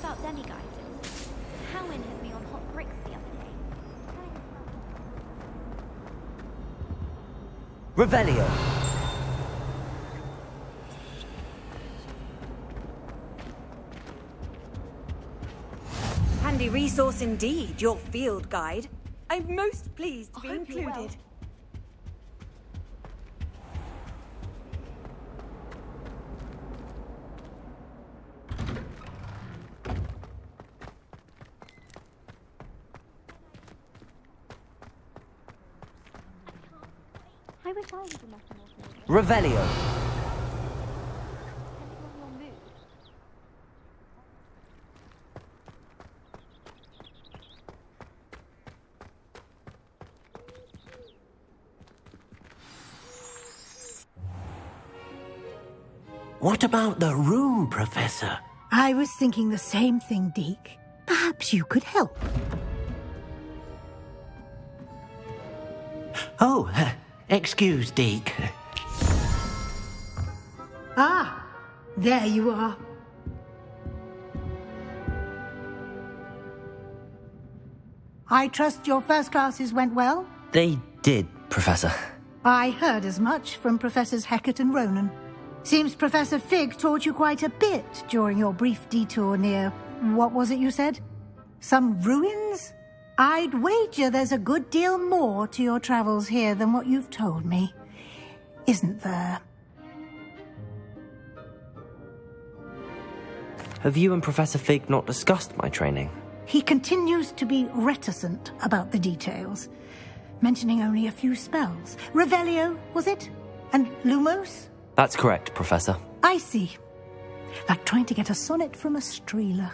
about demi-guises? Howin had me on hot bricks the other day. Revelio. Handy resource indeed, your field guide. I'm most pleased to be included. I wish I was a mathematical. Revelio. Depending on your mood. What about the room, Professor? I was thinking the same thing, Deke. Perhaps you could help. Oh, excuse, Deke. Ah, there you are. I trust your first classes went well? They did, Professor. I heard as much from Professors Hecat and Ronan. Seems Professor Fig taught you quite a bit during your brief detour near... what was it you said? Some ruins? I'd wager there's a good deal more to your travels here than what you've told me. Isn't there? Have you and Professor Fig not discussed my training? He continues to be reticent about the details, mentioning only a few spells. Revelio, was it? And Lumos? That's correct, Professor. I see. Like trying to get a sonnet from a streeler.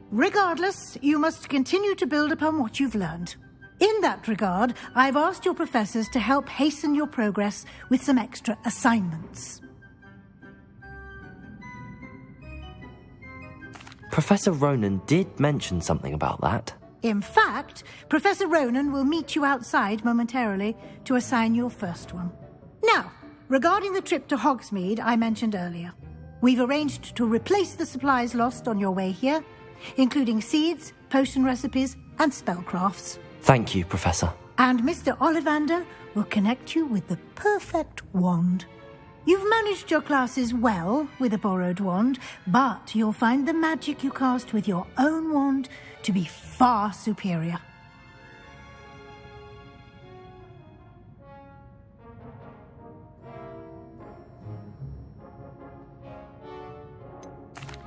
Regardless, you must continue to build upon what you've learned. In that regard, I've asked your professors to help hasten your progress with some extra assignments. Professor Ronan did mention something about that. In fact, Professor Ronan will meet you outside momentarily to assign your first one. Now, regarding the trip to Hogsmeade I mentioned earlier, we've arranged to replace the supplies lost on your way here, including seeds, potion recipes, and spellcrafts. Thank you, Professor. And Mr. Ollivander will connect you with the perfect wand. You've managed your classes well with a borrowed wand, but you'll find the magic you cast with your own wand to be far superior.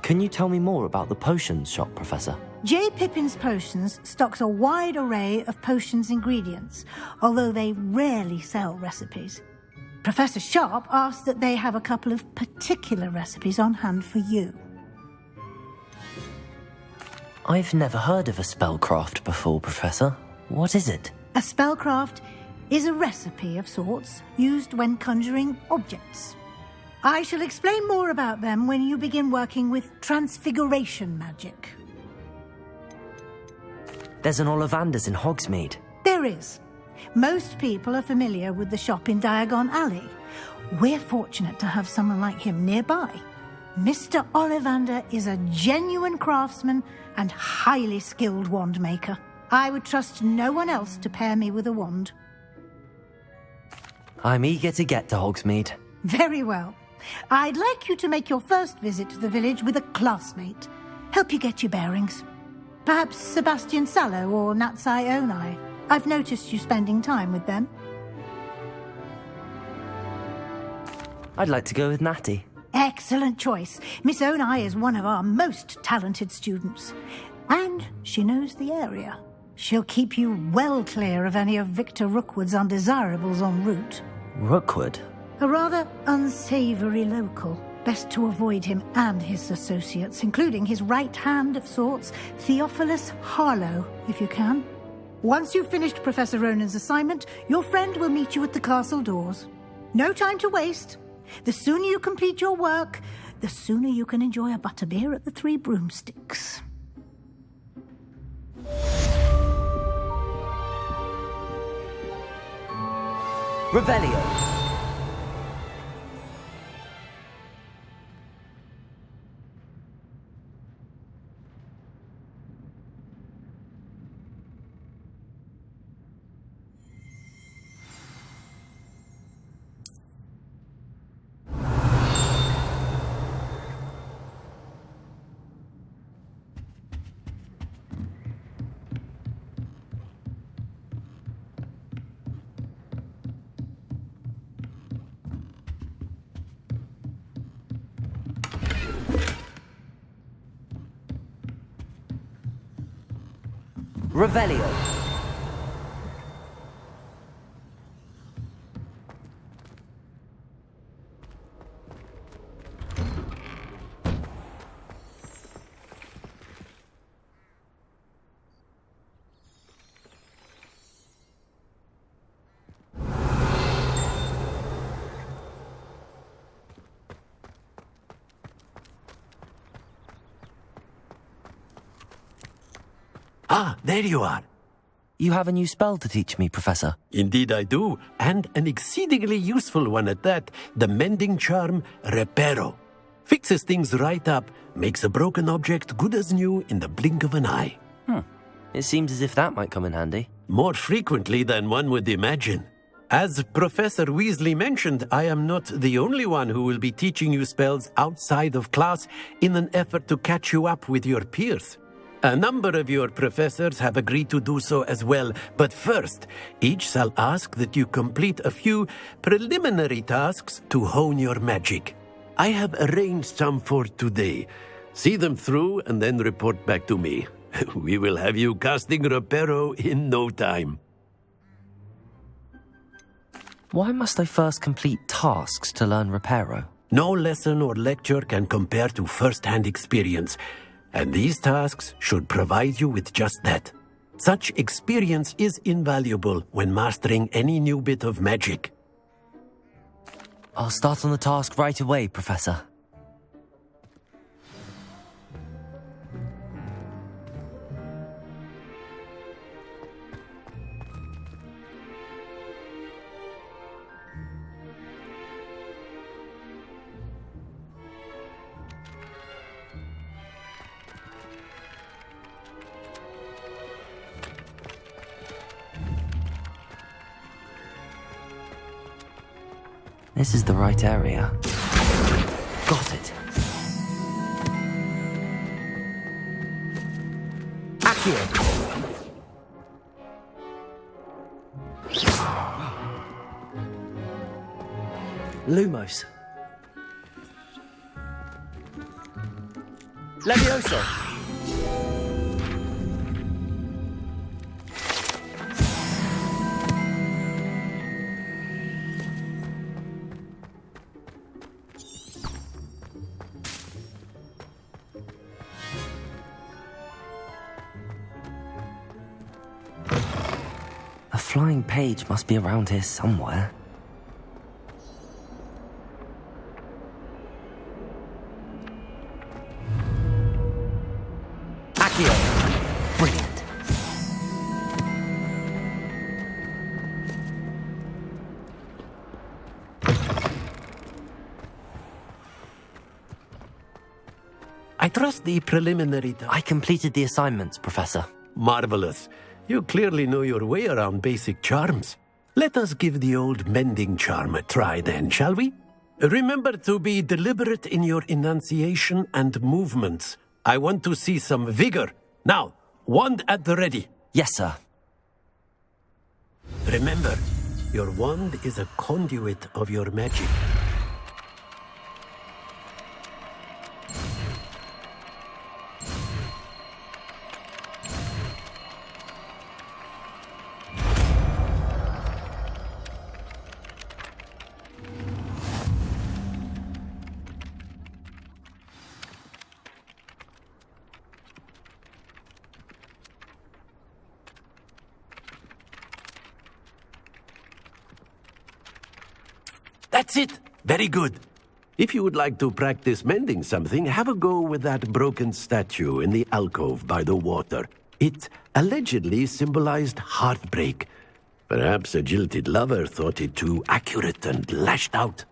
Can you tell me more about the potions shop, Professor? J. Pippin's Potions stocks a wide array of potions ingredients, although they rarely sell recipes. Professor Sharp asked that they have a couple of particular recipes on hand for you. I've never heard of a spellcraft before, Professor. What is it? A spellcraft is a recipe of sorts used when conjuring objects. I shall explain more about them when you begin working with transfiguration magic. There's an Ollivander's in Hogsmeade. There is. Most people are familiar with the shop in Diagon Alley. We're fortunate to have someone like him nearby. Mr. Ollivander is a genuine craftsman and highly skilled wand maker. I would trust no one else to pair me with a wand. I'm eager to get to Hogsmeade. Very well. I'd like you to make your first visit to the village with a classmate. Help you get your bearings. Perhaps Sebastian Sallow or Natsai Onai. I've noticed you spending time with them. I'd like to go with Natty. Excellent choice. Miss Onai is one of our most talented students. And she knows the area. She'll keep you well clear of any of Victor Rookwood's undesirables en route. Rookwood? A rather unsavoury local. Best to avoid him and his associates, including his right hand of sorts, Theophilus Harlow, if you can. Once you've finished Professor Ronan's assignment, your friend will meet you at the castle doors. No time to waste. The sooner you complete your work, the sooner you can enjoy a butterbeer at the Three Broomsticks. Revelio. Revelio. Ah, there you are. You have a new spell to teach me, Professor. Indeed I do, and an exceedingly useful one at that. The mending charm, Reparo. Fixes things right up, makes a broken object good as new in the blink of an eye. It seems as if that might come in handy. More frequently than one would imagine. As Professor Weasley mentioned, I am not the only one who will be teaching you spells outside of class in an effort to catch you up with your peers. A number of your professors have agreed to do so as well, but first, each shall ask that you complete a few preliminary tasks to hone your magic. I have arranged some for today. See them through and then report back to me. We will have you casting Reparo in no time. Why must I first complete tasks to learn Reparo? No lesson or lecture can compare to first-hand experience, and these tasks should provide you with just that. Such experience is invaluable when mastering any new bit of magic. I'll start on the task right away, Professor. This is the right area. Got it. Accio. Lumos. Levioso. A flying page must be around here somewhere. Accio! Brilliant. I trust the preliminary... I completed the assignments, Professor. Marvelous. You clearly know your way around basic charms. Let us give the old mending charm a try then, shall we? Remember to be deliberate in your enunciation and movements. I want to see some vigor. Now, wand at the ready. Yes, sir. Remember, your wand is a conduit of your magic. That's it! Very good. If you would like to practice mending something, have a go with that broken statue in the alcove by the water. It allegedly symbolized heartbreak. Perhaps a jilted lover thought it too accurate and lashed out.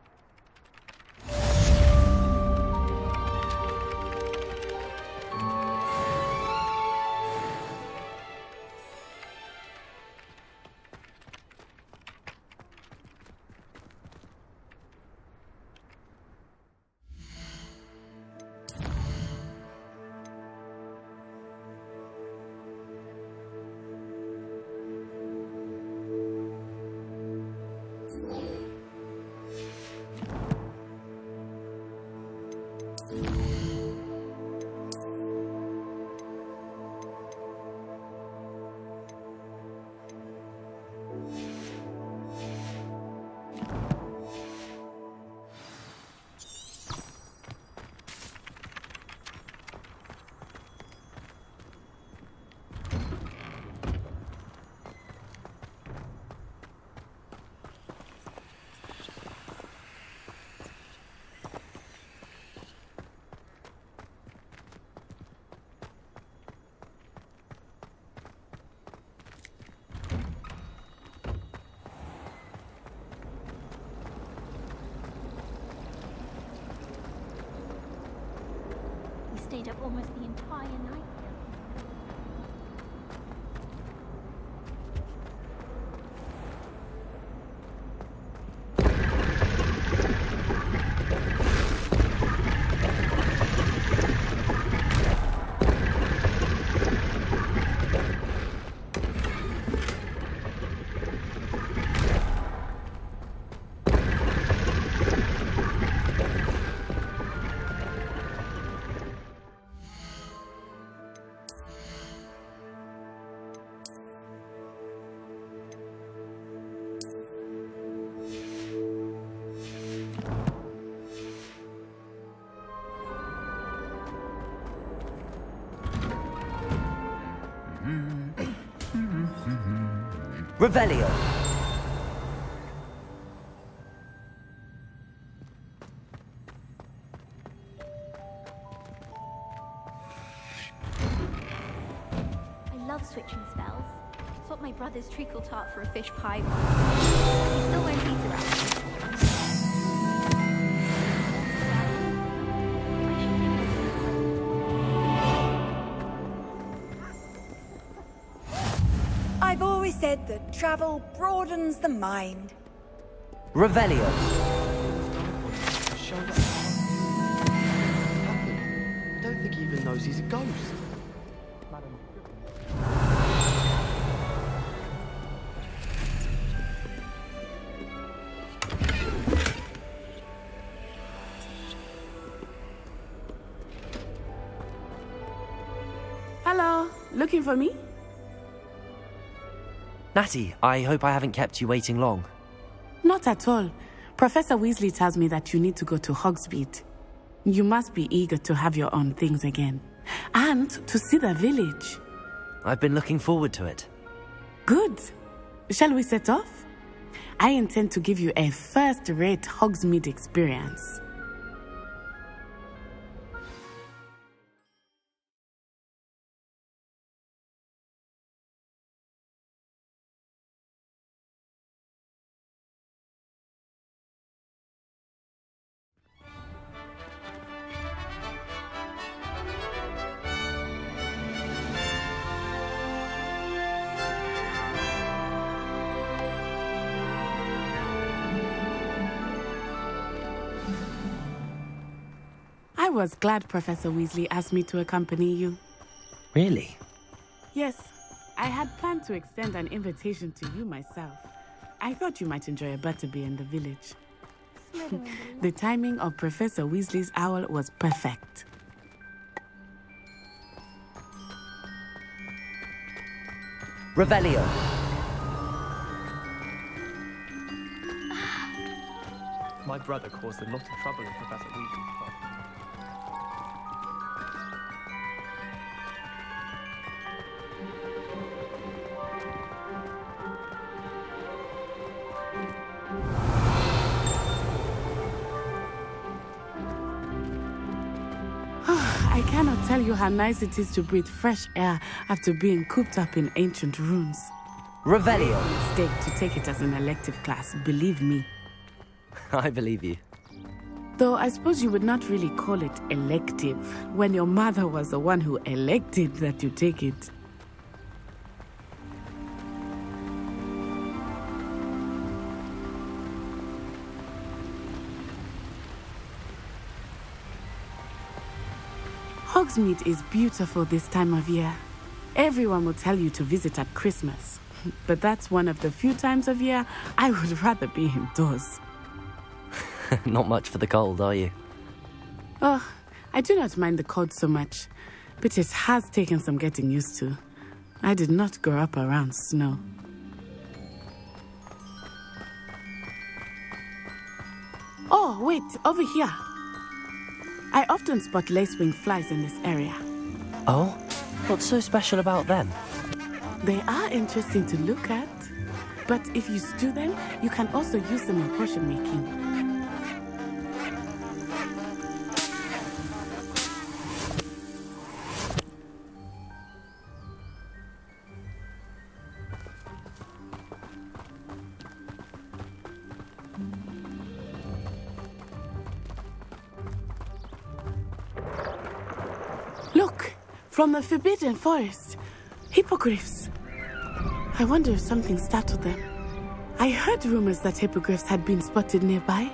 stayed up almost the entire night. Revelio. I love switching spells. Swap my brother's treacle tart for a fish pie once. He still won't eat it out. I've always said that travel broadens the mind. Revelio. Showed up. Nothing. I don't think he even knows he's a ghost. Hello, looking for me? Natty, I hope I haven't kept you waiting long. Not at all. Professor Weasley tells me that you need to go to Hogsmeade. You must be eager to have your own things again. And to see the village. I've been looking forward to it. Good. Shall we set off? I intend to give you a first-rate Hogsmeade experience. I was glad Professor Weasley asked me to accompany you. Really? Yes, I had planned to extend an invitation to you myself. I thought you might enjoy a butterbeer in the village. The timing of Professor Weasley's owl was perfect. Revelio. My brother caused a lot of trouble in Professor Weasley's class. I cannot tell you how nice it is to breathe fresh air after being cooped up in ancient rooms. Revelio. Mistake to take it as an elective class, believe me. I believe you. Though I suppose you would not really call it elective when your mother was the one who elected that you take it. Hogsmeade is beautiful this time of year. Everyone will tell you to visit at Christmas. But that's one of the few times of year I would rather be indoors. Not much for the cold, are you? Oh, I do not mind the cold so much, but it has taken some getting used to. I did not grow up around snow. Oh, wait, over here. I often spot lacewing flies in this area. Oh? What's so special about them? They are interesting to look at, but if you stew them, you can also use them in potion making. From the Forbidden Forest. Hippogriffs. I wonder if something startled them. I heard rumors that hippogriffs had been spotted nearby.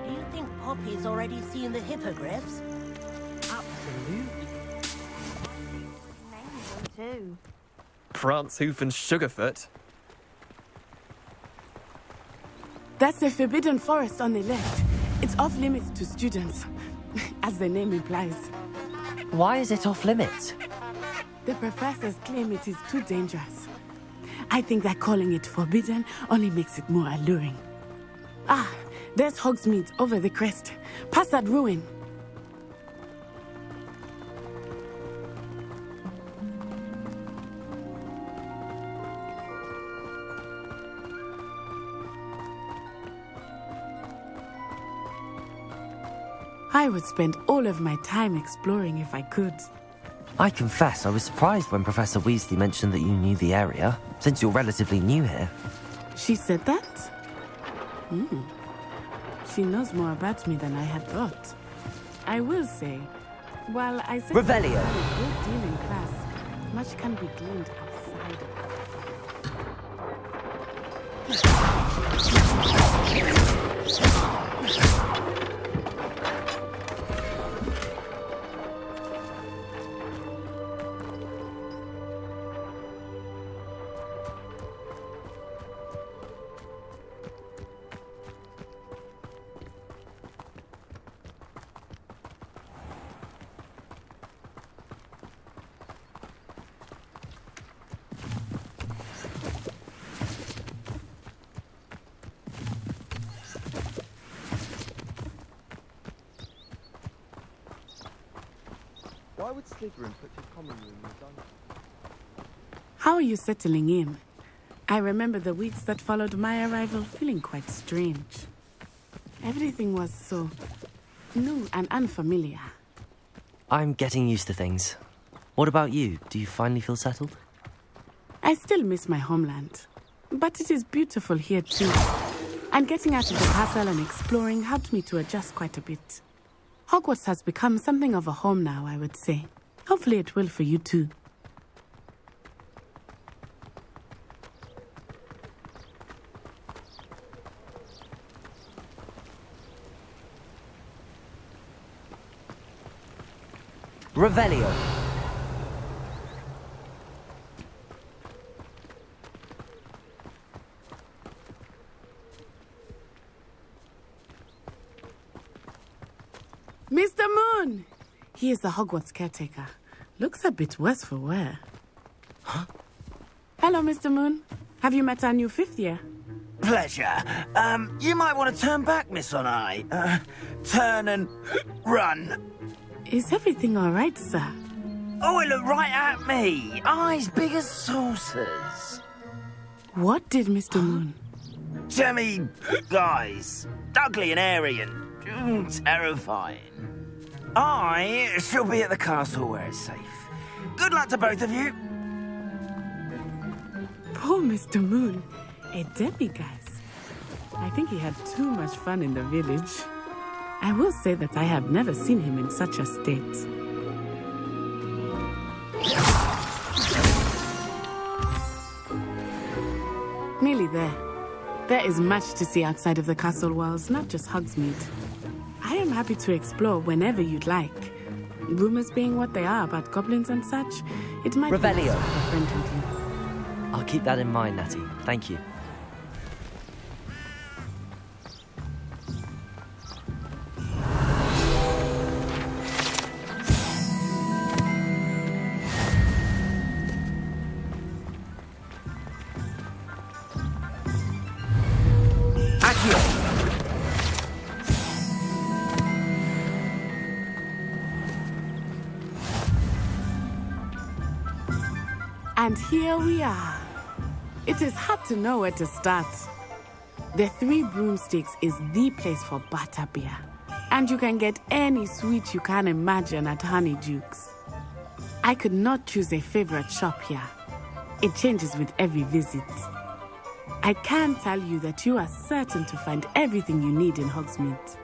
Do you think Poppy's already seen the hippogriffs? Absolutely. Too. Prance, Hoof, and Sugarfoot. That's the Forbidden Forest on the left. It's off limits to students, as the name implies. Why is it off limits? The professors claim it is too dangerous. I think that calling it forbidden only makes it more alluring. Ah, there's Hogsmeade over the crest. Past that ruin. I would spend all of my time exploring if I could. I confess I was surprised when Professor Weasley mentioned that you knew the area, since you're relatively new here. She said that? She knows more about me than I had thought. I will say, while I said Revelio. a great deal in class, much can be gleaned outside. Why would Slytherin put your common room in the dungeon? How are you settling in? I remember the weeks that followed my arrival feeling quite strange. Everything was so new and unfamiliar. I'm getting used to things. What about you? Do you finally feel settled? I still miss my homeland, but it is beautiful here too. And getting out of the castle and exploring helped me to adjust quite a bit. Hogwarts has become something of a home now, I would say. Hopefully it will for you too. Revelio. Mr. Moon! He is the Hogwarts caretaker. Looks a bit worse for wear. Huh? Hello, Mr. Moon. Have you met our new fifth year? Pleasure. You might want to turn back, Miss On Eye. Turn and run. Is everything all right, sir? Oh, it looked right at me. Eyes big as saucers. What did Mr. Moon? Jemmy guys. Ugly and airy and terrifying. I shall be at the castle where it's safe. Good luck to both of you. Poor Mr. Moon. A demiguise. I think he had too much fun in the village. I will say that I have never seen him in such a state. Nearly there. There is much to see outside of the castle walls, not just Hogsmeade. I am happy to explore whenever you'd like. Rumors being what they are about goblins and such, it might be Revelio. nice to be a friend with you. I'll keep that in mind, Natty. Thank you. And here we are. It is hard to know where to start. The Three Broomsticks is the place for butterbeer. And you can get any sweet you can imagine at Honeydukes. I could not choose a favorite shop here. It changes with every visit. I can tell you that you are certain to find everything you need in Hogsmeade.